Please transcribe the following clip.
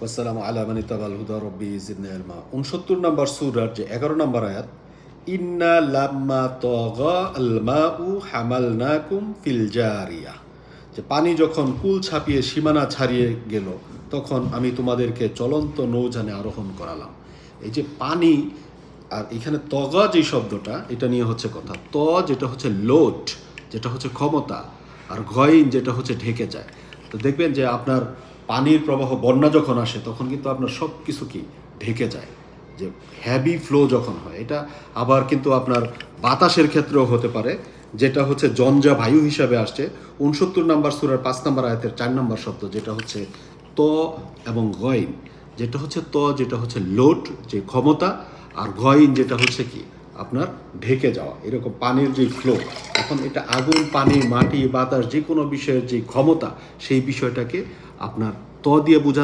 ওয়াসসালামু আলা মান ইত্তাবাল হুদা রব্বি জিদনি ইলমা। 69 নম্বর সূরার যে 11 নম্বর আয়াত, ইন্না লাম্মা তাগা আল মাউ হামালনাকুম ফিল জারিয়া, যে পানি যখন কুল ছাপিয়ে সীমানা ছাড়িয়ে গেল তখন আমি তোমাদেরকে চলন্ত নৌযানে আরোহণ করালাম। এই যে পানি, আর এখানে তগা যে শব্দটা, এটা নিয়ে হচ্ছে কথা। যেটা হচ্ছে লোড, যেটা হচ্ছে ক্ষমতা, আর গয়িন যেটা হচ্ছে ঢেকে যায়। তো দেখবেন যে আপনার পানির প্রবাহ, বন্যা যখন আসে তখন কিন্তু আপনার সব কিছু কি ঢেকে যায়, যে হ্যাভি ফ্লো যখন হয়। এটা আবার কিন্তু আপনার বাতাসের ক্ষেত্রেও হতে পারে, যেটা হচ্ছে জঞ্জা বায়ু হিসাবে আসছে 69 নম্বর সূরার 5 নম্বর আয়াতের 4 নম্বর শব্দ, যেটা হচ্ছে ত এবং গয়িন। যেটা হচ্ছে যেটা হচ্ছে লোড, যে ক্ষমতা, আর গয়িন যেটা হচ্ছে কি আপনার ঢেকে যাওয়া। এরকম পানির যে ফ্লো, এখন এটা আগুন, পানি, মাটি, বাতাস, যে কোনো বিষয়ের যে ক্ষমতা, সেই বিষয়টাকে আপনার দিয়ে বোঝানো